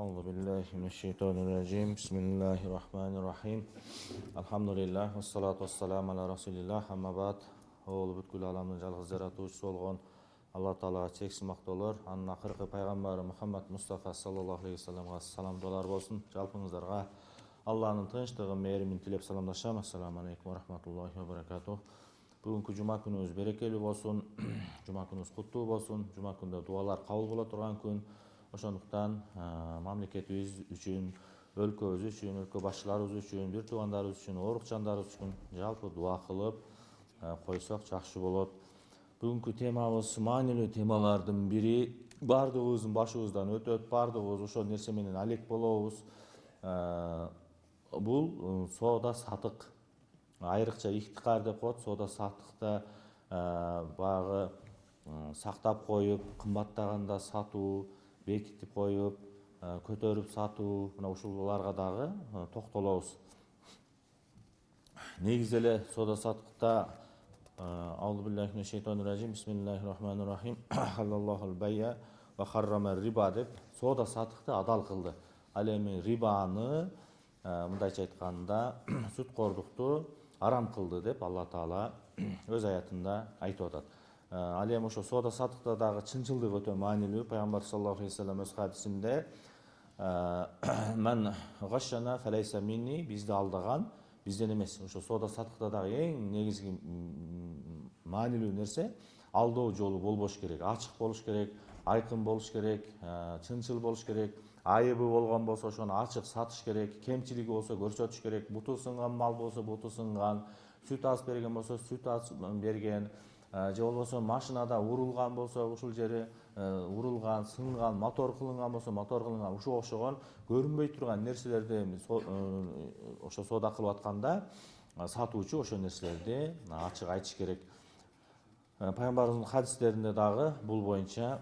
أعوذ بالله من الشيطان الرجيم بسم الله الرحمن الرحيم الحمد لله والصلاة والسلام على رسول الله أما بعد Оғыл бүткіл аламның жалғыз жаратушысы болған Алла Тағалаға чексіз мақтаулар, анын ақырғы пайғамбары Мұхаммад Мұстафа саллаллаху алейхи вассаламға саламдулар болсын. Жалпыңыздарға Алланың тыныштығы, мейірімін тілеп саламдашам. Ассаламу алейкум ва рахматуллахи ва баракатух. Бүгінгі жұма күніңіз берекелі болсын, жұма күніңіз құтты болсын. Жұма күнде дуалар қабыл бола тұрған күн. Ошондуктан мамлекетибиз үчүн, өлкөбүз үчүн, өлкө башчыларыбыз үчүн, бир туугандарыбыз үчүн, оорук жандарыбыз үчүн жалпы дуа кылып койсок жакшы болот. Бүгүнкү темабыз маанилүү темалардын бири. Бардыгыбыздын башыбыздан өтөт, бардыгыбыз ошол нерсе менен алек болобуз. Бул соода сатык. Айрыкча ихтикар деп коет, соода сатыкта багы сактап коюп, кымбаттаганда сатуу, бекитип коюп, көтөрүп сатуу, мына ушуларга дагы токтолобуз. Негизи эле соода сатыкта Аузу биллахи минаш шайтанир ражим. Бисмиллахир рахманир рахим. Халаллахул байя ва харрама риба деп соода сатыкты адал кылды. Ал эми рибаны, мындайча айтканда, сүткордукту арам кылды деп Алла Таала өз аятында айтып атат. Ал эми ошо соода сатыкта дагы чынчылдык өтө маанилүү. Пайгамбар саллаллаху алейхи вассалам өз хадисинде "Мен гашшана фалайса минни", бизди алдаган бизден эмес. Ошо соода сатыкта дагы эң негизги маанилүү нерсе алдоо жолу болбош керек, ачык болуш керек, айкын болуш керек, чынчыл болуш керек. Айыбы болгон болсо ошону ачык сатыш керек, кемчилиги болсо көрсөтүш керек. Буту сынган мал болсо буту сынган, сүт аз берген болсо сүт аз берген, же болбосо машинада урулган болсо ушул жери урулган, сынган, мотор кылынган болсо мотор кылынган, ушуга окшогон көрүнбөй турган нерселерди ошо соода кылып атканда сатуучу ошол нерселерди ачык айтыш керек. Пайгамбарыбыздын хадистеринде дагы бул боюнча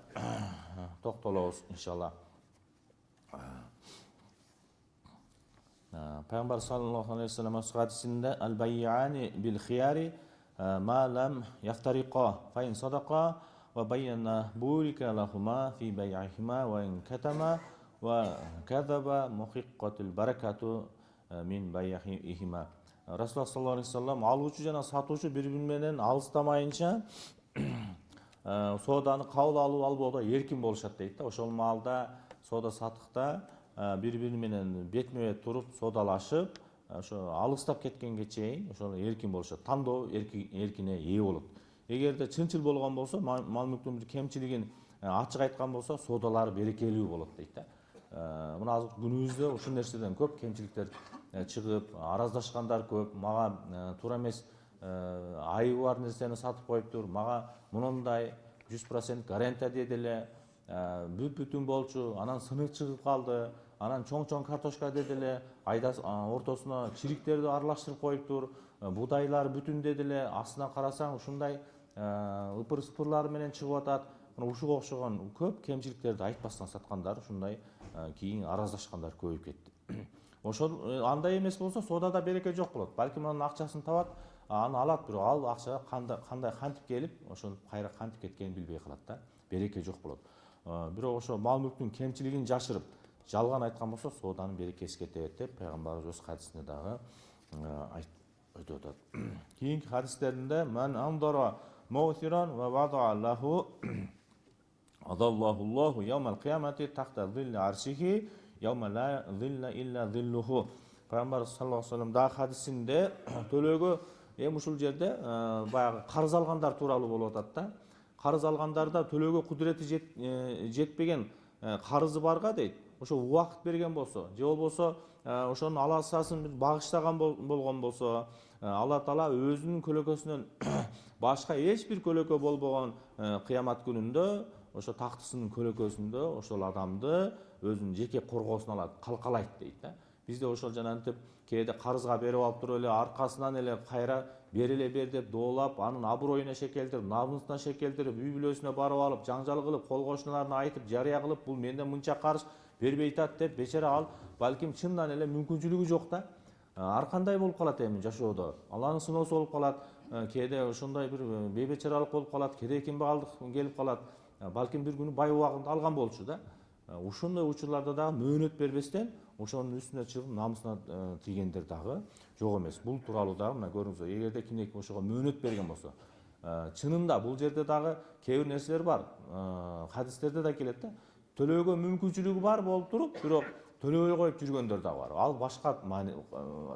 токтолобуз иншалла. Пайгамбар саллаллаху алейхи вассалам өз хадисинде "Ал-байяни бил-хияри ма лам яфтариқа, фа ин садақа ва байяна бурика лахума фи бай'ихима ва ин катама ва кадаба мухиққатул баракату мин бай'ихима". Расулуллах саллаллаху алейхи вассалам алуучу жана сатуучу бири-бири менен алыстамайынча сооданы кабыл алуу албоодо эркин болушат дейт да. Ошол маалда соода сатыкта бири-бири менен бетме-бет туруп соодалашып, ошо алыстап кеткенге чейин ошол эркин болушат. Тандоо эркине ээ болот. Эгерде чынчыл болгон болсо, мал мүлктүн бир кемчилигин ачык айткан болсо, соодалары берекелүү болот дейт да. Мына азыркы күнүбүздө ушул нерседен көп кемчиликтер чыгып, араздашкандар көп. Мага туура эмес айыбы бар нерсени сатып коюптур. Мага мындай 100% гарантия деди эле, бүтүн болчу, анан сынык чыгып калды, анан чоң-чоң картошка деди эле, ортосуна чириктерди аралаштырып коюптур, будайлар бүтүн деди эле, астына карасаң ушундай ыпыр-сыпырлар менен чыгып атат. Ушуга окшогон көп кемчиликтерди айтпастан саткандар, ушундай кийин араздашкандар көбөйүп кетти. Ошол андай эмес болсо соодада береке жок болот. Балким анын акчасын табат, аны алат, бирок ал акча кандай кантип келип, ошол кайра кантип кеткенин билбей калат да. Береке жок болот. Бирок ошо мал мүлктүн кемчилигин жашырып, жалган айткан болсо сооданын берекеси кетет деп пайгамбарыбыз өз хадисинде дагы айтып атат. Кийинки хадистеринде "Мен андара му'сиран ва вада'a лаху адаллахуллаху яумал киямати тахта зилли аршихи яума ла зилла илля зиллуху". Пайгамбар саллаллаху алейхи вассалам дагы хадисинде төлөөгө ушул жерде баягы карыз алгандар тууралуу болуп атат да. Карыз алгандарда төлөөгө кудурети жетпеген карызы барга дейт. Ошо убакыт берген болсо, же болбосо ошонун аласасын багыштаган болгон болсо, Алла Таала өзүнүн көлөкөсүнөн башка эч бир көлөкө болбогон кыямат күнүндө ошо тактысынын көлөкөсүндө ошол адамды өзүнүн жеке коргоосуна алат, калкалайт дейт да. Бизде ошол жанагынтип кээде карызга берип алып туруп эле аркасынан эле кайра бериле бер деп доолап, анын аброюна шекелтирип, намысына шекелтирип, үй бүлөсүнө барып алып, жаңжал кылып, кол кошуналарына айтып, жарыя кылып, бул менден мынча карыз бербей атат деп, бечара ал балким чындан эле мүмкүнчүлүгү жок да. Ар кандай болуп калат эми жашоодо. Алланын сыноосу болуп калат. Кээде ошондой бир бейбечаралык болуп калат, кедей кимбагалдык келип калат. Балким бир күнү бай убагында алган болчу да. ушундай учурларда дагы мөөнөт бербестен ошонун үстүнө чыгып намысына тийгендер дагы жок эмес. Бул тууралуу дагы мына көрүңүздөр, эгерде кимдеки ошого мөөнөт берген болсо, чынында бул жерде дагы кээ бир нерселер бар. Хадистерде да келет да. Төлөөгө мүмкүнчүлүгү бар болуп туруп, бирок төлөбөй коюп жүргөндөр да бар. Ал башка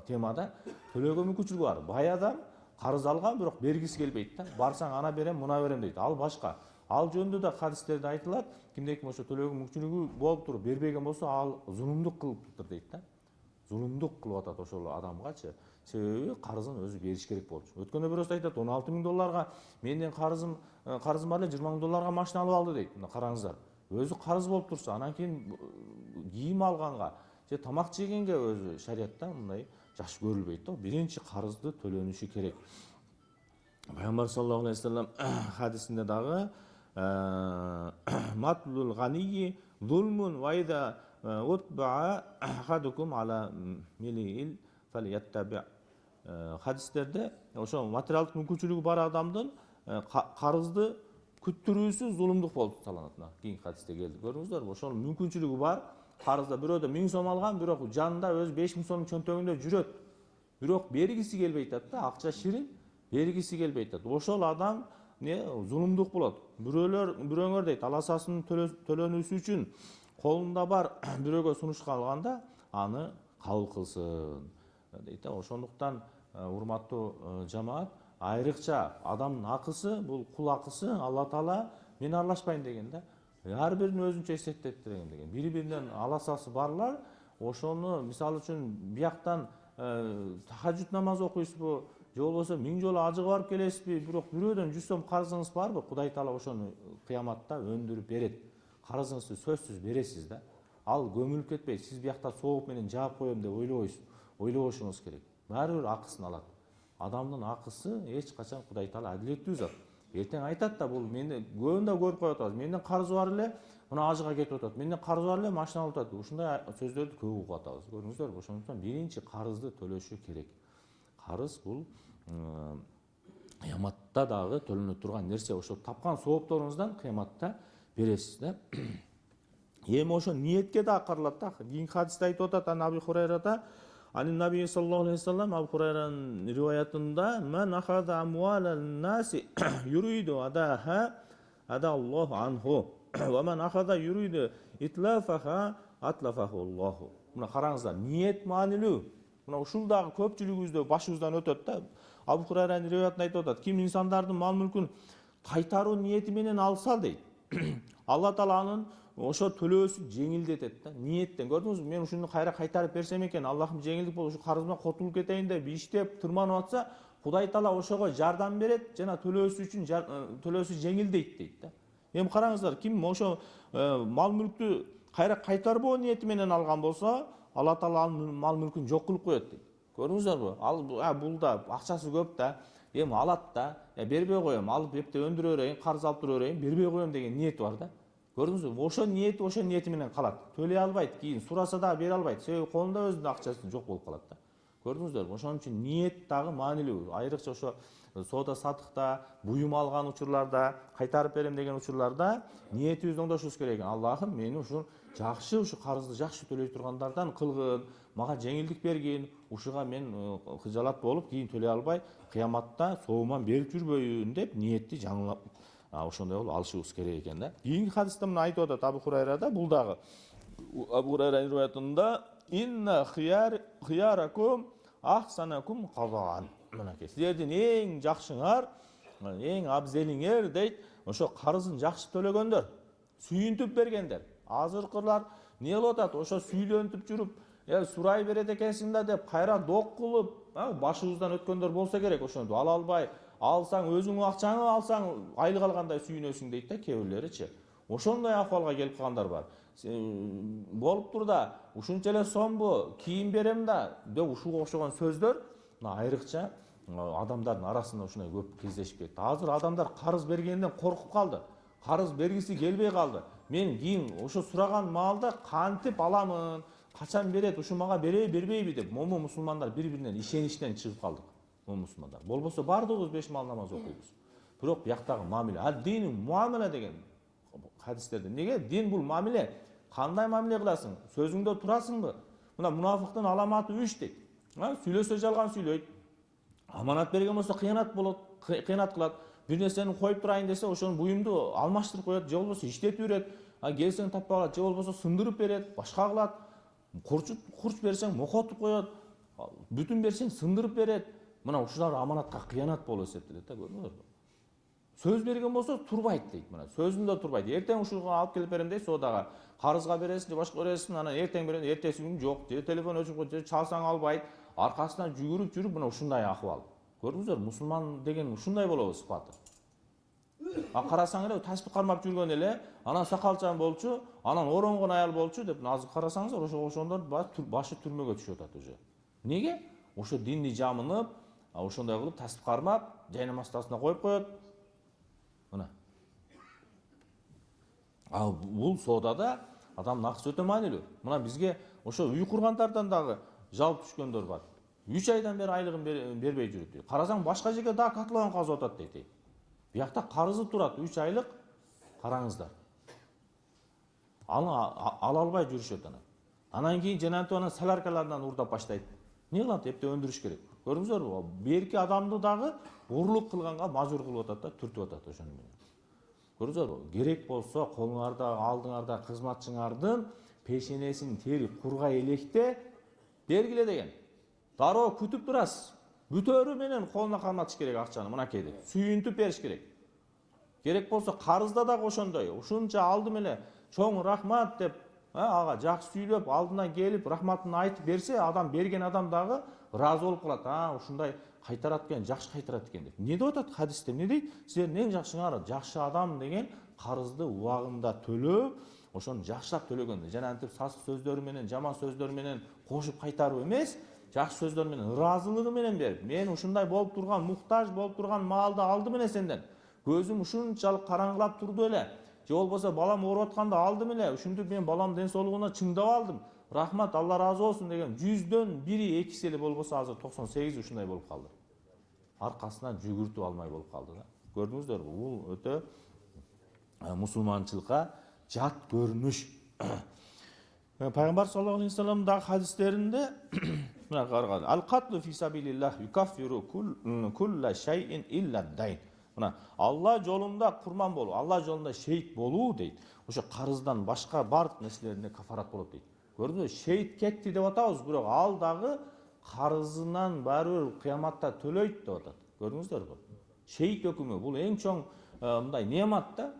темада. Төлөөгө мүмкүнчүлүгү бар. Бай адам карыз алган, бирок бергиси келбейт да. Барсаң ана берем, муна берем дейт. Ал башка. Ал жөнүндө да хадистерде айтылат. Кимдеки ошо төлөөгө мүмкүнчүлүгү болуп туруп бербеген болсо, ал зулумдук кылыптыр дейт да. Зулумдук кылып атат ошол адамгачы. Себеби карызын өзү бериш керек болчу. Өткөндө бирөөсү айтат, 16 000 долларга менден карызым бар эле, 20 000 долларга машина алып алды дейт. Мына караңыздар. Өзү карыз болуп турса, анан кийин кийим алганга же тамак жегенге өзү шариятта мындай жакшы көрүлбөйт да. Биринчи карызды төлөнүшү керек. Пайгамбар саллаллаху алейхи вассалам хадисинде дагы матлул гании зулмун вайда утбаа ахадукум ала милил фалияттаби. Хадистерде ошо материалдык мүмкүнчүлүгү бар адамдын карызды күттүрүүсү зулумдук болуп саналат. Кийинки хадисте келди. Көрдүңүздөрбү? Ошол мүмкүнчүлүгү бар. Карызда бирөөдө 1000 сом алган, бирок жанында өзү 5000 сомдун чөнтөгүндө жүрөт. Бирок бергиси келбейт да, акча ширин, бергиси келбейт да. Ошол адам зулумдук болот. Бирөөңөр дейт, аласасын төлөнүүсү үчүн колунда бар бирөөгө сунуш калганда аны кабыл кылсын дейт да. Ошондуктан урматтуу жамаат, айрыкча адамдын акысы, бул кул акысы, Алла Таала мен аралашпайм деген да. Ар биринин өзүнчө эсептеттирген деген. Бири-биринен аласасы барлар, ошону мисалы үчүн бияктан тахажжуд намаз окуйсузбу, же болбосо 1000 жолу ажыга барып келесизби, бирок бирөөдөн 100 сом карызыңыз барбы? Кудай Таала ошону кыяматта өндүрүп берет. Карызыңызды сөзсүз бересиз да. Ал көмүлүп кетпейт. Сиз биякта сооп менен жаап коем деп ойлобошуңуз керек. Баары бир акысын алат. Адамдын акысы эч качан Кудай Таала адилеттүү зат. Эртең айтат да, бул менде көбүндө көрүп коюп атабыз. Менден карызы бар эле, мына ажыга кетип атат. Менден карызы бар эле, машина алып атат. Ушундай сөздөрдү көп угуп атабыз. Көрдүңүздөрбү? Ошондуктан биринчи карызды төлөшү керек. Карыз бул кыяматта дагы төлөнө турган нерсе. Ошо тапкан соопторуңуздан кыяматта бересиз да. Эми ошо ниетке да каралат да. Кийинки хадисте айтып атат, Аби Хурайрада Ани Наби саллаллаху алейхи вассалам, Абу Хурайранын риваятында мен ахада амуалан наси юриду адаха адаллаху анху ва мен ахада юриду итлафаха атлафаху Аллаху. Мына караңыздар, ниет маанилүү. Мына ушул дагы көпчүлүгүбүздө башыбыздан өтөт да. Абу Хурайранын риваятында айтып атат, ким инсандардын мал мүлкүн кайтаруу ниети менен алса дейт, Алла Таала анын ошо төлөөсү жеңилдетет да. Ниеттен көрдүңүзбү? Мен ушуну кайра кайтарып берсем экен, Аллахым жеңилдик болуп, ушу карызымдан котулуп кетейин деп иштеп тырманып атса, Кудай Таала ошого жардам берет, жана төлөөсү үчүн төлөөсү жеңилдейт дейт да. Эми караңыздар, ким ошо мал мүлктү кайра кайтарбоо ниети менен алган болсо, Алла Таала анын мал мүлкүн жок кылып коет дейт. Көрдүңүздөрбү? Ал бул да акчасы көп да. Эми алат да, бербей коем, алып эпте өндүрө берейин, карыз алып тура берейин, бербей коем деген ниети бар да. Көрдүңүзбү? Ошо ниети менен калат. Төлөй албайт, кийин сураса да бере албайт. Себеби колунда өзүнүн акчасы жок болуп калат да. Көрдүңүздөрбү? Ошон үчүн ниет дагы маанилүү. Айрыкча ошо соода сатыкта, буюм алган учурларда, кайтарып берем деген учурларда ниетибизди оңдошубуз керек. Аллахым мени ушу жакшы, ушу карызды жакшы төлөй тургандардан кылгын, мага жеңилдик бергин, ушуга мен кыжалат болуп, кийин төлөй албай, кыяматта сооман берип жүрбөйүн деп ниетти жаңылап ошондой болуп алышыбыз керек экен да. Кийинки хадисте мына айтып атат Абу Хурайрада, бул дагы Абу Хурайранын риваятында инна хияракум ахсанакум казаан. Мынакей, силердин эң жакшыңар, эң абзелиңер дейт, ошо карызын жакшы төлөгөндөр, сүйүнтүп бергендер. Азыркылар не кылып атат? Ошо сүйлөнтүп жүрүп, сурай берет экенсиң да деп кайра док кылып, башыбыздан өткөндөр болсо керек. Ошондо ала албай, алсаң өзүңүн акчаңы алсаң айлык алгандай сүйүнөсүң дейт да кээ бирлеричи. Ошондой акыбалга келип калгандар бар. Болуп тур да, ушунча эле сомбу, кийин берем да деп ушуга окшогон сөздөр айрыкча адамдардын арасында ушундай көп кездешип кетти. Азыр адамдар карыз бергенден коркуп калды. Карыз бергиси келбей калды. Мен кийин ошо сураган маалда кантип аламын, качан берет, ушу мага бербейби деп момун мусулмандар бири-биринен ишеништен чыгып калдык. Момун мусулмандар. Болбосо бардыгыбыз 5 мал намаз окуйбуз. Бирок бияктагы мамиле, дин муамеле деген хадистерде. Неге? Дин бул мамиле. Кандай мамиле кыласың? Сөзүңдө турасыңбы? Мына мунафыктын аламаты 3 дейт. Сүйлөсө жалган сүйлөйт. Аманат берген болсо кыянат болот, кыянат кылат. Бир нерсени коюп турайын десе, ошонун буюмду алмаштырып коет, же болбосо иштетип берет. Келсең таппай калат, же болбосо сындырып берет, башка кылат. Курч берсең мокотуп коет. Бүтүн берсең сындырып берет. Мына ушулар аманатка кыянат болуп эсептелет да, көрдүңүзбү? Сөз берген болсо турбайт дейт. Мына сөзүндө турбайт. Эртең ушуга алып келип берем дейт соодага. Карызга бересиң, же башка бересиң, анан эртең берем, эртеси күнү жок, же телефон өчүп коет, же чалсаң албайт. Аркасынан жүрүп мына ушундай акыбал. Көрдүңүздөр, мусулман деген ушундай болобу сыпаты. Карасаң эле таспих кармап жүргөн эле, анан сакалчан болчу, анан оронгон аял болчу деп азыр карасаңыздар, ошондор башы түрмөгө түшүп атат уже. Неге? Ошо динди жамынып, ошондой кылып таспих кармап, жайнам астасына коюп коет. Мына. Бул соодада адамдын акысы өтө маанилүү. Мына бизге ошо үй кургандардан дагы жалп түшкөндөр бар. 3 айдан бери айлыгын бербей жүрүп дейт. Карасаң башка жерге да котлован казып атат дейт. Биякта карызы турат 3 айлык. Караңыздар. Ала албай жүрүшөт анан. Анан кийин жанагы анан соляркалардан урдап баштайт. Не кылат? Эпте өндүрүш керек. Көрдүңүздөрбү? Берки адамды дагы урлук кылганга мажбур кылып атат да, түртүп атат ошону менен. Көрдүңүздөрбү? Керек болсо колуңарда, алдыңарда кызматчыңардын пешенесин тери курга электе бергиле деген. Дароо күтүп турасыз. Бүтөрү менен колуна каматыш керек акчаны, мынакей деп. Сүйүнтүп бериш керек. Керек болсо карызда дагы ошондой. Ушунча алдым эле, чоң рахмат деп, ага жакшы сүйлөп, алдынан келип рахматын айтып берсе, адам берген адам дагы ыраазы болуп калат. Ушундай кайтарат экен, жакшы кайтарат экен деп. Не деп атат хадисте? Не дейт? Силердин эң жакшыңар жакшы адам деген карызды убагында төлөп, ошону жакшылап төлөгөн. Жана антип сасык сөздөр менен, жаман сөздөр менен кошуп кайтарып эмес, жакшы сөздөр менен, ыраазылыгы менен берип, мен ушундай болуп турган, муктаж болуп турган маалды алдым эле сенден. Көзүм ушунчалык караңгылап турду эле. Же болбосо балам ооруп атканда алдым эле. Ушинтип мен балам ден соолугуна чыңдап алдым. Рахмат, Алла разы болсун деген 100дөн 1 2 эле болбосо азыр 98 ушундай болуп калды. Аркасынан жүгүртүп алмай болуп калды да. Көрдүңүздөрбү? Бул өтө мусулманчылыкка жат көрүнүш. Пайгамбар саллаллаху алейхи вассалам да хадистеринде мына караган ал-катлу фи сабилиллах юкаффиру кулла шайин илля дайн. Мына Алла жолунда курман болуу, Алла жолунда шейит болуу дейт. Ошо карыздан башка бардык нерселерине кафарат болот дейт. Көрдүңүзбү? Шейит кетти деп атабыз, бирок ал дагы карызынан баары кыяматта төлөйт деп атат. Көрдүңүздөрбү? Шейит өкүмү бул эң чоң мындай неамат да.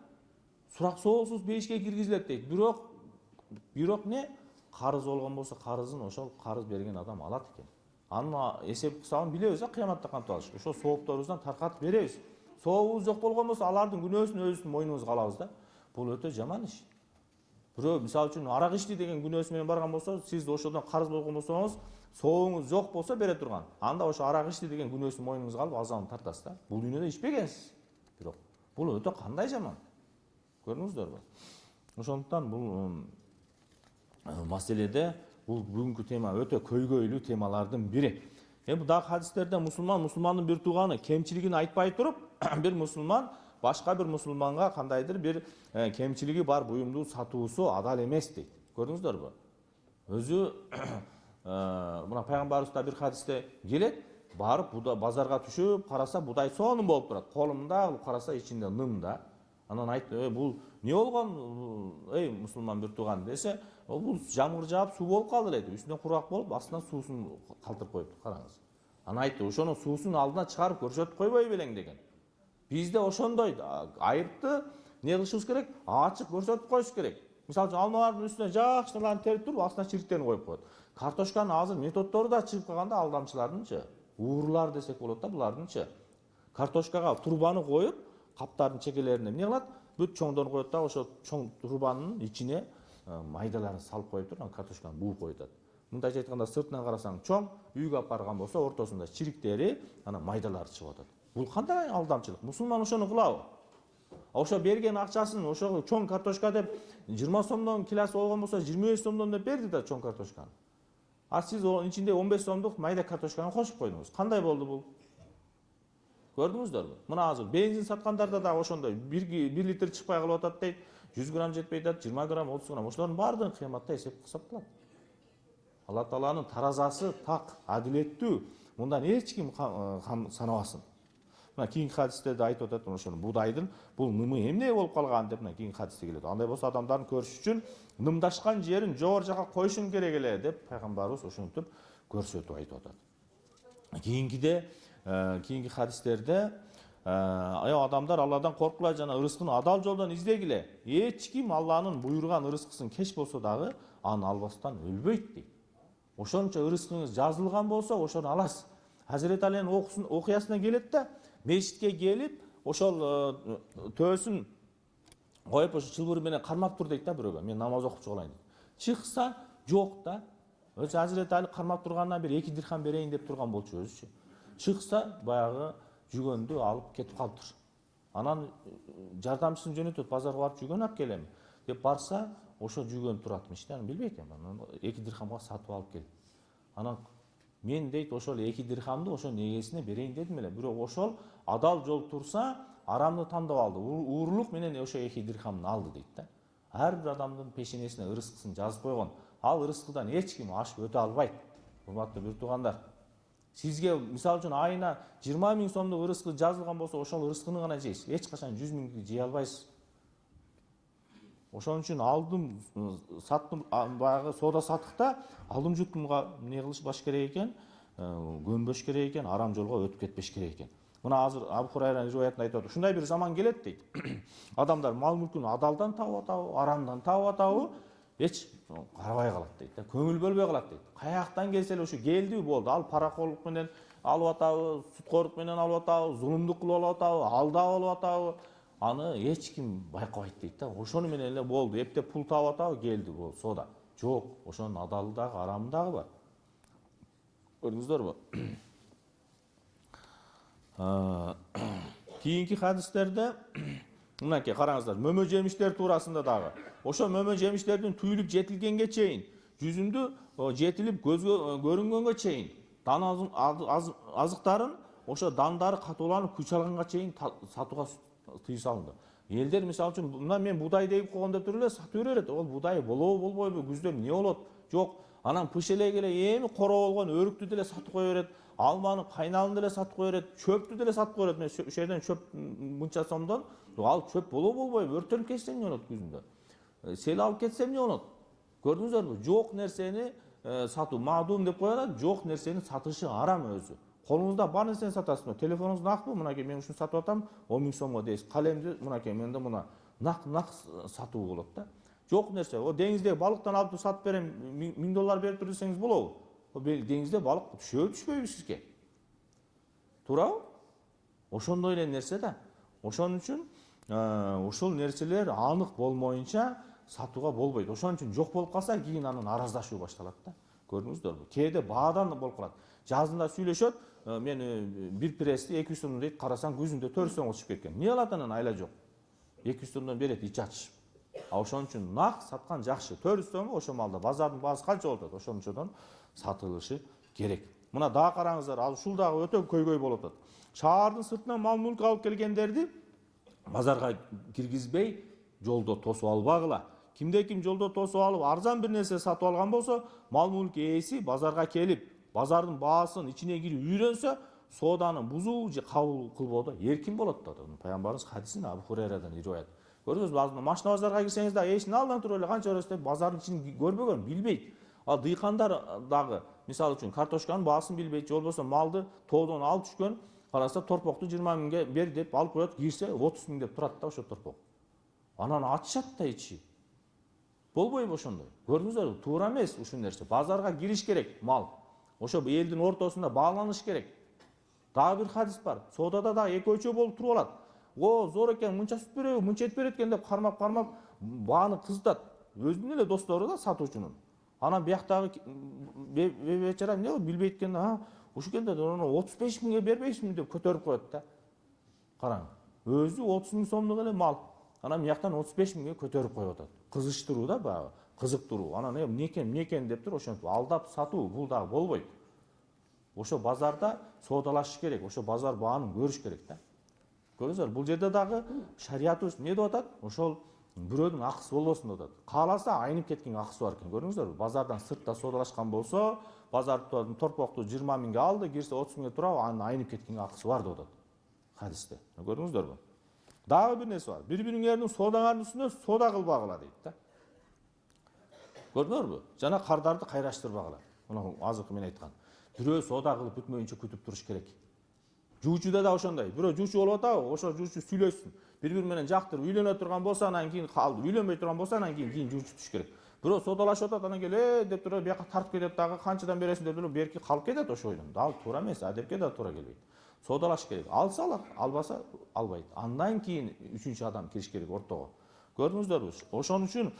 Сурак соолсуз бейишке киргизилет дейт. Бирок не? Карыз болгон болсо карызын ошол карыз берген адам алат экен. Анын эсеп кысабын билебиз, кыяматта кантип алыш. Ошол соопторубуздан таркатып беребиз. Сообубуз жок болгон болсо алардын күнөөсүн өзүбүздүн мойнубузга алабыз да. Бул өтө жаман иш. Бирөө мисалы үчүн арак ичти деген күнөөсү менен барган болсо, сиз ошодон карыз болгон болсоңуз, сообуңуз жок болсо бере турган. Анда ошо арак ичти деген күнөөсүн мойнуңузга алып азабын тартасыз да. Бул дүйнөдө ичпегенсиз. Бирок бул өтө кандай жаман. Көрдүңүздөрбү? Ошондуктан бул маселеде бул бүгүнкү тема өтө көйгөйлүү темалардын бири. Бул дагы хадистерде мусулмандын бир тууганы кемчилигин айтпай туруп, бир мусулман башка бир мусулманга кандайдыр бир кемчилиги бар буюмду сатуусу адал эмес дейт. Көрдүңүздөрбү? Өзү мына пайгамбарыбыз да бир хадисте келет, барып базарга түшүп караса будай сонун болуп турат. Колунда караса ичинде нын да. Анан айтты, бул не болгон, мусулман бир тууган десе, бул жамгыр жаап суу болуп калды дейт. Үстүнө курак болуп, астынан суусун калтырып коюпту, караңыз. Анан айтты, ошонун суусун алдына чыгарып көрсөтүп койбой белең деген. Бизде ошондой айыпты не кылышыбыз керек? Ачык көрсөтүп коюш керек. Мисалы үчүн алмалардын үстүнө жакшыларын терип туруп, астына чириктерин коюп коет. Картошканын азыр методдору да чыгып калганда алдамчылардынчы, уурулар десек болот да булардынчы. Картошкага турбаны коюп, каптардын чекелерине эмне кылат? Бүт чоңдон коет да, ошо чоң турбанын ичине майдаларын салып коюп туруп, анан картошканы бууп коюп атат. Мындайча айтканда сыртынан карасаң чоң, үйгө алып барган болсо ортосунда чириктери, анан майдалары чыгып атат. Бул кандай алдамчылык? Мусулман ошону кылабы? Ошо берген акчасын ошо чоң картошка деп 20 сомдон килосы болгон болсо 25 сомдон деп берди да чоң картошканы. Сиз ичинде 15 сомдук майда картошканы кошуп койдуңуз. Кандай болду бул? Көрдүңүздөрбү? Мына азыр бензин саткандарда да ошондой 1 литр чыкпай калып атат дейт. 100 грамм жетпей жатат, 20 грамм, 30 грамм. Ошолордун баардыгын кыяматта эсеп кылсак болот. Алла Тааланын таразасы так, адилеттүү. Мындан эч ким санабасын. Мына кийинки хадистерде айтып атат, ошону будайдын бул нымы эмне болуп калган деп мына кийинки хадисте келет. Андай болсо адамдардын көрүш үчүн нымдашкан жерин жогору жака койушуң керек эле деп пайгамбарыбыз ошентип көрсөтүп айтып атат. Кийинки хадистерде адамдар Алладан корккула жана ырыскыны адал жолдон издегиле. Эч ким Алланын буйруган ырыскысын кеч болсо дагы аны албастан өлбөйт дейт. Ошончо ырыскыңыз жазылган болсо ошону аласыз. Hazreti Ali'nin окуясына келет да, мешитке келип, ошол төөсүн коюп ошо чылбыр менен кармап тур дейт да бирөөгө. Мен намаз окуп чыгалайын дейт. Чыкса жок да. Өзү Hazreti Ali кармап тургандан бери 2 дирхам берейин деп турган болчу өзүчү. Чыкса баягы жүгөндү алып кетип калыптыр. Анан жардамчысын жөнөтөт, базарга барып жүгөн алып келем деп барса, ошо жүгөн туратмыш да, билбейт эми. 2 дирхамга сатып алып кел. Анан мен дейт ошол 2 дирхамды ошо негесине берейин дедим эле. Бирок ошол адал жол турса, арамды тандап алды. Уурулук менен ошо 2 дирхамды алды дейт да. Ар бир адамдын пешенесине ырыскысын жазып койгон. Ал ырыскыдан эч ким ашып өтө албайт. Урматтуу бир туугандар. Сизге мисалы үчүн айына 20 000 сомдук ырыскы жазылган болсо, ошол ырыскыны гана жейсиз. Эч качан 100 000 жей албайсыз. Ошон үчүн алдым, саттым, баягы соода сатыкта алдым жуттумга эмне кылыш баш керек экен, көнбөш керек экен, арам жолго өтүп кетпеш керек экен. Мына азыр Абу Хурайранын риваятында айтып атат. Ушундай бир заман келет дейт. Адамдар мал мүлкүн адалдан таап атабы, арамдан таап атабы, эч карабай калат дейт. Көңүл бөлбөй калат дейт. Каяктан келсе эле ушу келди болду. Ал паракорлук менен алып атабы, суткорлук менен алып атабы, зулумдук кылып алып атабы, алдап алып атабы, аны эч ким байкабайт дейт да. Ошону менен эле болду. Эптеп пул таап атабы, келди бул соода. Жок, ошонун адалы дагы, арамы дагы бар. Көрдүңүздөрбү? Кийинки хадистерде мынакей караңыздар, мөмө жемиштер туурасында дагы. Ошо мөмө жемиштердин түйүлүп жетилгенге чейин, жүзүндү жетилип көзгө көрүнгөнгө чейин, дан азыктарын ошо дандары катууланып күч алганга чейин сатууга тыюу салынды. Элдер мисалы үчүн мына мен будай деп койгондо туруп эле сатып берет. Ол будай болобу болбойбу, күздө эмне болот? Жок. Анан пыш эле эми коро болгон өрүктү деле сатып кое берет. Алманы кайналын деле сатып кое берет. Чөптү деле сатып кое берет. Мен ошол жерден чөп мынча сомдон, ал чөп болобу болбойбу? Өртөнүп кетсе эмне болот күзүндө? Сел алып кетсе эмне болот? Көрдүңүздөрбү? Жок нерсени сатуу маадум деп коёлар. Жок нерсени сатышы арам өзү. Колуңузда бар нерсени сатасызбы? Телефонуңуз накпы? Мынакей мен ушуну сатып атам, 10 000 сомго дейсиз. Калемди мынакей менде мына нак сатуу болот да. Жок нерсе. О деңиздеги балыктан алып сатып берем, $1000 берип тур десеңиз болобу? О деңизде балык түшөбү түшпөйбү сизге? Туурабы? Ошондой эле нерсе да. Ошон үчүн ушул нерселер анык болмоюнча сатууга болбойт. Ошон үчүн жок болуп калса, кийин анын араздашуу башталат да. Көрдүңүздөрбү? Кээде баадан болуп калат. Жазында сүйлөшөт, мен бир прести 200 сом дейт, карасаң күзүндө 400 сомго чыгып кеткен. Эмне кылат анан? Айла жок. 200 сомдон берет, ич ачышып. Ошон үчүн нак саткан жакшы. 400 сомго ошол малда базардын баасы канча болот? Ошончодон сатылышы керек. Мына дагы караңыздар, ал ушул дагы өтө көйгөй болуп атат. Шаардын сыртынан мал мүлк алып келгендерди базарга киргизбей жолдо тосуп албагыла. Кимде ким жолдо тосуп алып арзан бир нерсе сатып алган болсо, мал мүлк ээси базарга келип, базардын баасын ичине кирип үйрөнсө, сооданы бузуу же кабыл кылбоодо эркин болот да. Пайгамбарыбыз хадисин Абу Хурайрадан риваят. Көрдүңүзбү? Азыр машина базарга кирсеңиз да эшиктин алдынан туруп эле канча бересиз деп базардын ичин көрбөгөн, билбейт. Ал дыйкандар дагы мисалы үчүн картошканын баасын билбейт, же болбосо малды тоодон алып түшкөн, караса торпокту 20 000ге бер деп алып коет, кирсе 30 000 деп турат да ошо торпок. Анан ачышат да ичи. Болбойбу ошондой? Көрдүңүздөрбү? Туура эмес ушул нерсе. Базарга кириш керек мал. Ошо элдин ортосунда бааланыш керек. Дагы бир хадис бар. Соодада дагы экөөчөө болуп туруп алат. О, зор экен, мынча сүт береби, мынча эт берет экен деп кармап бааны кызытат. Өзүнүн эле достору да сатуучунун. Анан бияктагы бечара эмне билбейт экен, ушул экен да 35 000ге бербейсизби деп көтөрүп коет да. Караң. Өзү 30 000 сомдук эле мал. Анан бияктан 35 000ге көтөрүп коюп атат. Кызыштыруу да багы, кызыктыруу. Анан эмне экен деп туруп ошентип алдап сатуу, бул дагы болбойт. Ошо базарда соодалашыш керек, ошо базар баанын көрүш керек да. Көрүңүздөр, бул жерде дагы шариятыбыз эмне деп атат? Ошол бирөөнүн акысы болбосун деп атат. Кааласа айнып кеткен акысы бар экен. Көрдүңүздөрбү? Базардан сыртта соодалашкан болсо, базардан торпокту 20 миңге алды, кирсе 30 миңге турабы, анын айнып кеткен акысы бар деп атат хадисте. Көрдүңүздөрбү? Дагы бир нерсе бар. Бири-бириңердин соодаңардын үстүнө соода кылбагыла дейт да. Көрдүңөрбү? Жана кардарды кайраштырбагыла. Мына азыркы мен айткан. Бирөө соода кылып бүтмөйүнчө күтүп туруш керек. Жуучуда да ошондой. Бирөө жуучу болуп атабы, ошо жуучу сүйлөшсүн. Бири-бири менен жактырып үйлөнө турган болсо, анан кийин калды. Үйлөнбөй турган болсо, анан кийин жуучу түш керек. Бирөө соодалашып атат, анан келип деп туруп бияка тартып кетет дагы, канчадан бересиң деп туруп берки калып кетет ошо ойдон. Дал туура эмес, адепке да туура келбейт. Соодалаш керек. Алса алат, албаса албайт. Андан кийин үчүнчү адам кириш керек ортого. Көрдүңүздөрбү? Ошон үчүн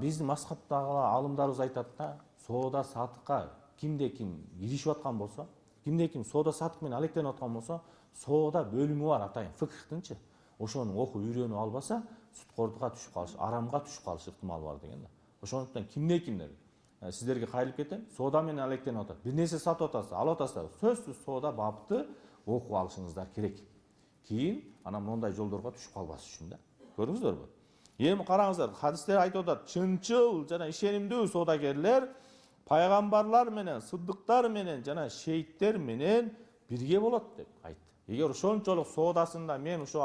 биздин мазхабтагы алымдарыбыз айтат да, соода сатыкка кимде ким киришип аткан болсо, кимде ким соода сатык менен алектенип аткан болсо, соода бөлүмү бар атайын, фикхтинчи. Ошону окуп үйрөнүп албаса, суткордуга түшүп калыш, арамга түшүп калыш ыктымалы бар деген да. Ошондуктан кимде кимдер сиздерге кайрылып кетем, соода менен алектенип атат. Бир нерсе сатып атасыз, алып атасыздар. Сөзсүз соода бапты окуп алышыңыздар керек. Кийин анан мондай жолдорго түшүп калбас үчүн да. Көрдүңүздөрбү? Эми караңыздар, хадистер айтып атат, чынчыл жана ишенимдүү соодагерлер пайгамбарлар менен, сыддыктар менен жана шейиттер менен бирге болот деп айтты. Эгер ошончолук соодасында мен ушу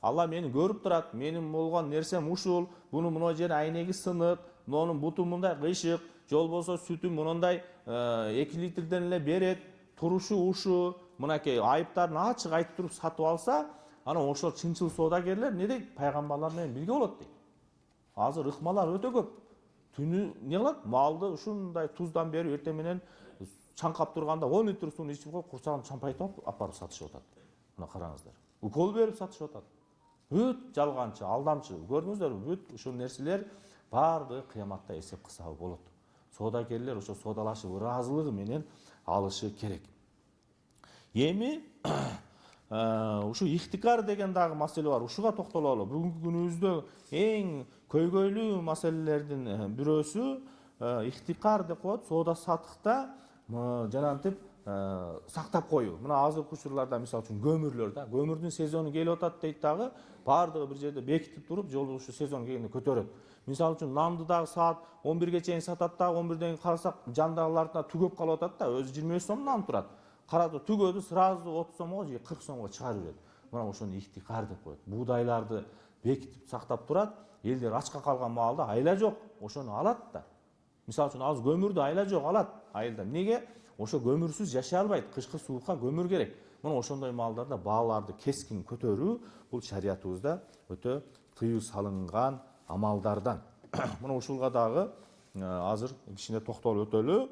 Алла мени көрүп турат, менин болгон нерсем ушул, буну мына жери айнеги сынык, мунун буту мындай кыйшык, жол болсо сүтү мындай 2 литрден эле берет, турушу ушу, мынакей айыптарын ачык айтып туруп сатып алса, анан ошол чынчыл соодагерлер не дейт? Пайгамбарлар менен бирге болот дейт. Азыр ыкмалар өтө көп. Түнү не кылат? Малды ушундай туздан берип эртең менен чаңкап турганда 10 литр сууну ичип коюп, курсагын чампайтып апарып сатышып атат. Мына караңыздар. Укол берип сатышып атат. Бүт жалганчы, алдамчы. Көрдүңүздөрбү? Бүт ушул нерселер баардыгы кыяматта эсеп кысабы болот. Соодагерлер ошо соодалашып ыраазылыгы менен алышы керек. Эми ушу ихтикар деген дагы маселе бар. Ушуга токтололу. Бүгүнкү күнүбүздө эң көйгөйлүү маселелердин бирөөсү ихтикар деп коет. Соода сатыкта жанагынтип сактап коюу. Мына азыркы учурларда мисалы үчүн көмүрлөр да, көмүрдүн сезону келип атат дейт дагы, баардыгы бир жерде бекитип туруп, жолу ушу сезон келгенде көтөрөт. Мисалы үчүн нанды дагы саат 11ге чейин сатат да, 11ден кийин карасак жандагыларда түгөп калып атат да, өзү 25 сом нан турат. Карады түгөдү, сразу 30 сомго же 40 сомго чыгарып берет. Мына ошону ихтикар деп коет. Буудайларды бекитип сактап турат, элдер ачка калган маалда айла жок, ошону алат да. Мисалы үчүн азыр көмүрдү айла жок алат. Айылда эмнеге? Ошо көмүрсүз жашай албайт. Кышкы суукка көмүр керек. Мына ошондой маалдарда бааларды кескин көтөрүү бул шариятыбызда өтө тыюу салынган амалдардан. Мына ушулга дагы азыр кичине токтолуп өтөлү.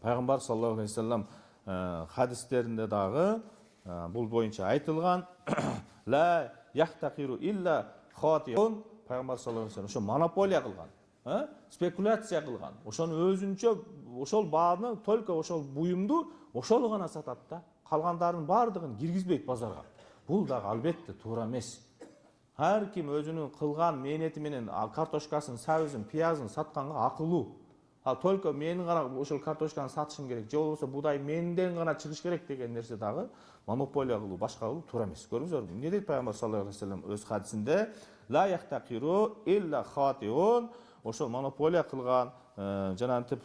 Пайгамбар саллаллаху алейхи вассалам хадистеринде дагы бул боюнча айтылган. Ла яхтакиру илля хатиун. Пайгамбар саллаллаху алейхи вассалам ошо монополия кылган, спекуляция кылган. Ошону өзүнчө ошол бааны, только ошол буюмду ошол гана сатат да. Калгандарын баардыгын киргизбейт базарга. Бул дагы албетте туура эмес. Ар ким өзүнүн кылган мээнети менен картошкасын, сабызын, пиязын сатканга акылуу. Только менин гана ошол картошканы сатышым керек, же болбосо будай менден гана чыгыш керек деген нерсе дагы монополия кылуу, башка кылуу туура эмес. Көрдүңүзбү? Эмне дейт Пайгамбар саллаллаху алейхи вассалам өз хадисинде? Ла яхтакиру илля хатиун. Ошол монополия кылган жанагынтип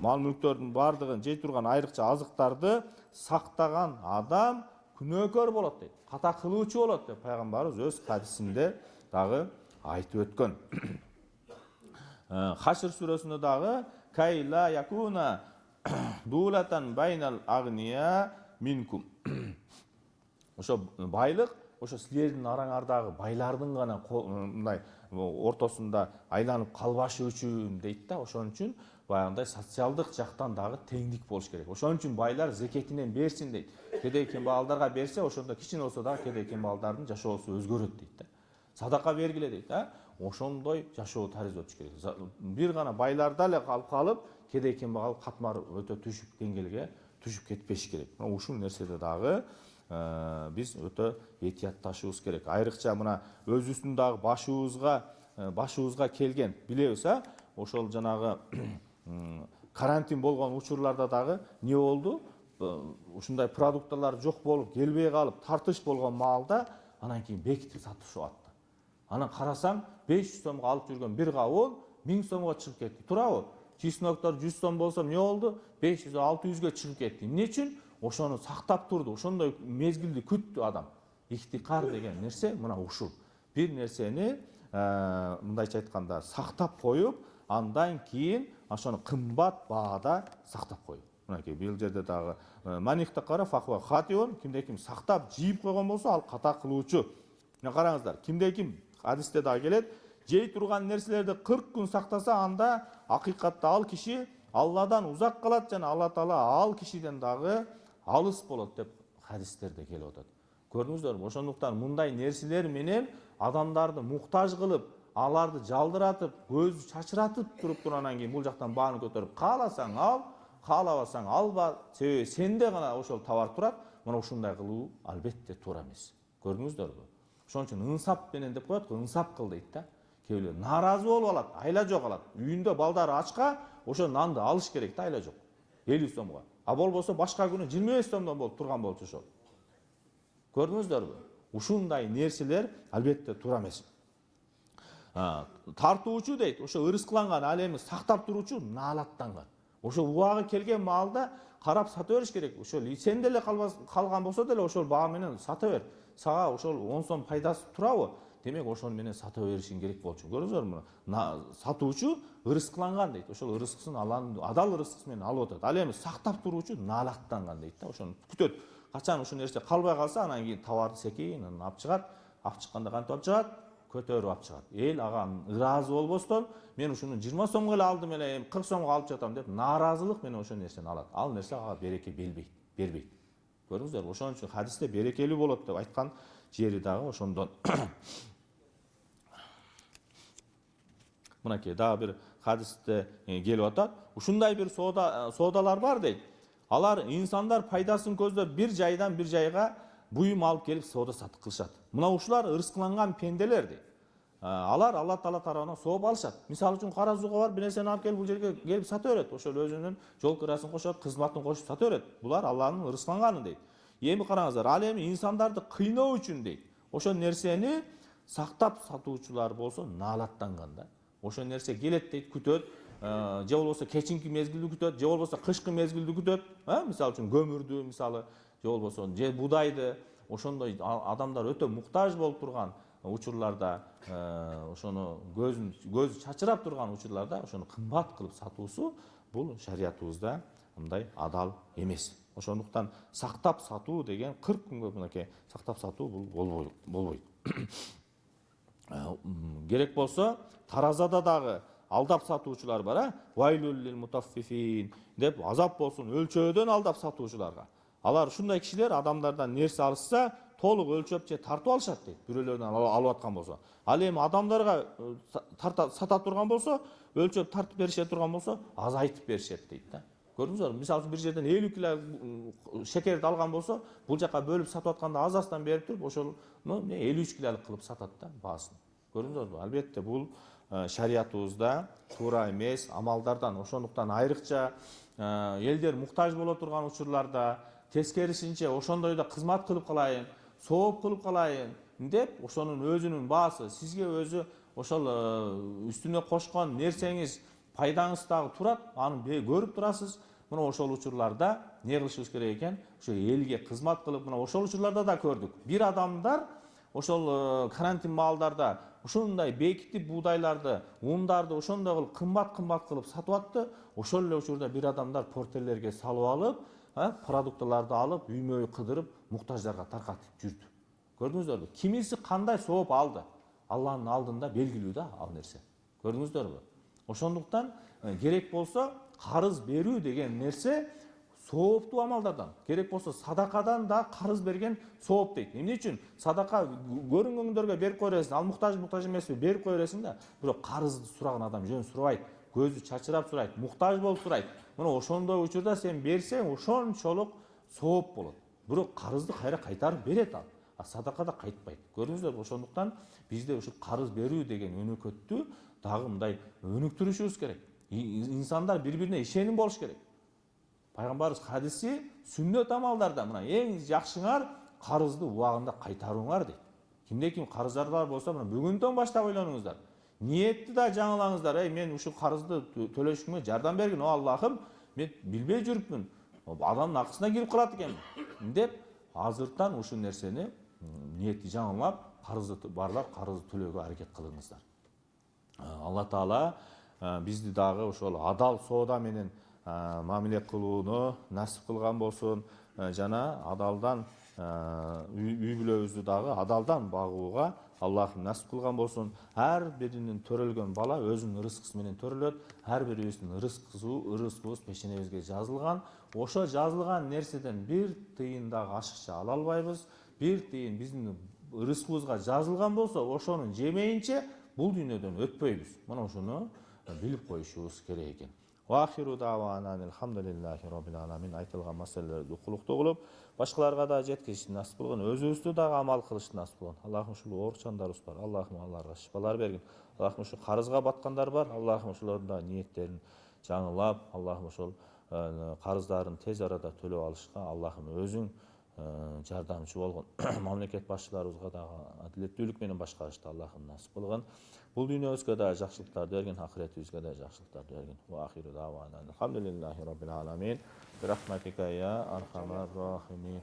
мал мүлктөрдүн баардыгын жей турган айрыкча азыктарды сактаган адам күнөөкөр болот дейт. Ката кылуучу болот деп пайгамбарыбыз өз хадисинде дагы айтып өткөн. Хашр сүрөсүндө дагы кайла якуна дулатан байнал агния минкум. Ошо байлык ошо силердин араңардагы байлардын гана мындай ортосунда айланып калбашы үчүн дейт да. Ошон үчүн баягындай социалдык жактан дагы теңдик болуш керек. Ошон үчүн байлар зекетинен берсин дейт. Кедей кембагалдарга берсе, ошондо кичине болсо дагы кедей кембагалдардын жашоосу өзгөрөт дейт да. Садака бергиле дейт да. Ошондой жашоо тарыз өтүш керек. Бир гана байларда эле калып, кедей кембагал катмар өтө түшүп деңгээлге түшүп кетпеш керек. Мына ушул нерседе дагы биз өтө этиятташыбыз керек. Айрыкча мына өзүбүздүн дагы башыбызга келген билебиз, ошол жанагы карантин болгон учурларда дагы не болду? Ушундай продукталар жок болуп, келбей калып, тартыш болгон маалда анан кийин бекитип сатышып атты. Анан карасаң 500 сомго алып жүргөн бир кабыл 1000 сомго чыгып кетти. Туурабы? Чесноктор 100 сом болсо эмне болду? 500-600ге чыгып кетти. Эмне үчүн? Ошону сактап турду. Ошондой мезгилди күттү адам. Ихтикар деген нерсе мына ушул. Бир нерсени мындайча айтканда сактап коюп, андан кийин ошону кымбат баада сактап коюп. Мынакей бул жерде дагы манихта кара фахва хатион, кимде ким сактап жийип койгон болсо ал ката кылуучу. Мына караңыздар, кимде ким хадисте дагы келет, жей турган нерселерди 40 күн сактаса, анда акыйкатта ал киши Алладан узак калат жана Алла Таала ал кишиден дагы алыс болот деп хадистерде келип атат. Көрдүңүздөрбү? Ошондуктан мындай нерселер менен адамдарды муктаж кылып, аларды жалдыратып, көз чачыратып туруп анан кийин бул жактан бааны көтөрүп, кааласаң ал, каалабасаң алба, себеби сенде гана ошол товар турат. Мына ушундай кылуу албетте туура эмес. Көрдүңүздөрбү? Ошон үчүн инсап менен деп коет го, инсап кыл дейт да. Кээ бирөө нааразы болуп алат, айла жок алат. Үйүндө балдары ачка, ошо нанды алыш керек да, айла жок. 50 сомго. А болбосо башка күнү 25 сомдон болуп турган болчу ошол. Көрдүңүздөрбү? Ушундай нерселер албетте туура эмес. Тартуучу дейт, ошо ырыскыланган, ал эми сактап туруучу наалаттанган. Ошо убагы келген маалда карап сата бериш керек. Ошол сен деле калган болсо деле ошол баа менен сата бер. Сага ошол 10 сом пайдасы турабы? Демек ошол менен сата беришиң керек болчу. Көрдүңүзбү? Сатуучу ырыскыланган дейт. Ошол ырыскысын адал ырыскысы менен алып атат. Ал эми сактап туруучу наалаттанган дейт да. Ошону күтөт. Качан ушул нерсе калбай калса, анан кийин товарды секейин алып чыгат. Алып чыкканда кантип алып чыгат? Көтөрүп алып чыгат. Эл ага ыраазы болбостон, мен ушуну 20 сомго эле алдым эле, 40 сомго алып жатам деп нааразылык менен ошол нерсени алат. Ал нерсе ага береке бербейт. Көрдүңүздөрбү? Ошон үчүн хадисте берекелүү болот деп айткан жери дагы ошондон. Мынакей дагы бир хадисте келип атат. Ушундай бир соодалар бар дейт. Алар инсандар пайдасын көздөп бир жайдан бир жайга буюм алып келип соода сатык кылышат. Мына ушулар ырыскыланган пенделер дейт. Алар Алла Таала тарабынан сооп алышат. Мисалы үчүн кара зууга бар, бир нерсени алып келип бул жерге келип сата берет. Ошол өзүнүн жол кырасын кошот, кызматын кошуп сата берет. Булар Алланын ырыскыланганы дейт. Эми караңыздар, ал эми инсандарды кыйноо үчүн дейт. Ошол нерсени сактап сатуучулар болсо наалаттанган да. Ошол нерсе келет дейт, күтөт. Же болбосо кечинки мезгилди күтөт, же болбосо кышкы мезгилди күтөт. Мисалы үчүн көмүрдү, мисалы, же болбосо же будайды. Ошондой адамдар өтө муктаж болуп турган учурларда, ошону көз чачырап турган учурларда ошону кымбат кылып сатуусу бул шариятыбызда мындай адал эмес. Ошондуктан сактап сатуу деген 40 күнгө мынакей сактап сатуу бул болбойт. Керек болсо таразада дагы алдап сатуучулар бар, вайлул лил мутаффифин деп азап болсун өлчөөдөн алдап сатуучуларга. Алар ушундай кишилер адамдардан нерсе алышса, толук өлчөп же тартып алышат дейт. Бирөөлөрдөн алып аткан болсо. Ал эми адамдарга сата турган болсо, өлчөп тартып берише турган болсо, азайтып беришет дейт да. Көрдүңүзбү? Мисалы үчүн бир жерден 50 кило шекерди алган болсо, бул жака бөлүп сатып атканда аз-аздан берип туруп, ошону 53 килолук кылып сатат да баасын. Көрдүңүзбү? Албетте бул шариятыбызда туура эмес амалдардан. Ошондуктан айрыкча элдер муктаж боло турган учурларда тескерисинче ошондойдо кызмат кылып калайын, сооп кылып калайын деп ошонун өзүнүн баасы сизге өзү ошол үстүнө кошкон нерсеңиз пайдаңыз дагы турат, аны көрүп турасыз. Мына ошол учурларда не кылышыбыз керек экен? Ошо элге кызмат кылып, мына ошол учурларда да көрдүк. Бир адамдар ошол карантин маалдарда ушундай бекитип буудайларды, ундарды ошондой кылып кымбат кылып сатып атты. Ошол эле учурда бир адамдар портелерге салып алып, продуктыларды алып, үймөй кыдырып, муктаждарга таркатып жүрдү. Көрдүңүздөрбү? Кимиси кандай сооп алды? Алланын алдында белгилүү да ал нерсе. Көрдүңүздөрбү? Ошондуктан керек болсо карыз берүү деген нерсе сооптуу амалдардан. Керек болсо садакадан да карыз берген сооп дейт. Эмне үчүн? Садака көрүнгөндөргө берип кой бересиң, ал муктаж эмеспи, берип кой бересиң да. Бирок карызды сураган адам жөн сурабайт, көзү чачырап сурайт, муктаж болуп сурайт. Мына ошондой учурда сен берсең, ошончолук сооп болот. Бирок карызды кайра кайтарып берет ал. А садакада кайтпайт. Көрдүңүздөрбү? Ошондуктан бизде ушул карыз берүү деген өнөкөттү дагы мындай өнүктүрүшүбүз керек. Инсандар бири-бирине ишеним болуш керек. Пайгамбарыбыз хадиси сүннөт амалдарда мына эң жакшыңар карызды убагында кайтарууңар дейт. Кимде ким карыздар болсо мына бүгүндөн баштап ойлонуңуздар. Ниетти да жаңылаңыздар. Мен ушул карызды төлөшүмө жардам бергин, о Аллахым, мен билбей жүрүпмүн. Адамдын акысына кирип калат экенмин деп азыртан ушул нерсени ниетти жаңылап, карызды барлап карызды төлөөгө аракет кылыңыздар. Алла Таала бизди дагы ошол адал соода менен мамиле кылууну насип кылган болсун, жана адалдан үй бүлөбүздү дагы адалдан багууга Аллахым насип кылган болсун. Ар биринин төрөлгөн бала өзүнүн рызкысы менен төрөлөт. Ар бирибиздин рызкыбыз пешенебизге жазылган. Ошо жазылган нерседен бир тыйын дагы ашыкча ала албайбыз. Бир тыйын биздин рызкыбызга жазылган болсо, ошону жемейинче бул дүйнөдөн өтпөйбүз. Мына ушуну билип коюшубуз керек экен. Вахиру давана алхамдулиллахи роббил аламин. Айтылган маселелерди укулуктуу кылып, башкаларга да жеткизишти насип кылгын, өзүбүздү дагы амал кылышты насип кылгын. Аллахым ушул ооручандарыбыз бар. Аллахым аларга шифалар бергин. Аллахым ушул карызга баткандар бар. Аллахым ошолордун да ниеттерин жаңылап, Аллахым ошол карыздарын тез арада төлөп алышка Аллахым өзүң жардамчы болгон. Мамлекет башчыларыбызга дагы адилеттүүлүк менен башкарышты Аллахым насип кылгын. Бул дүйнөбүзгө да жакшылыктарды берген, ахиретибизге да жакшылыктарды берген. Ва ахиру давана алхамдулиллахи роббил аламин. Бирахматика я архамар рахимин.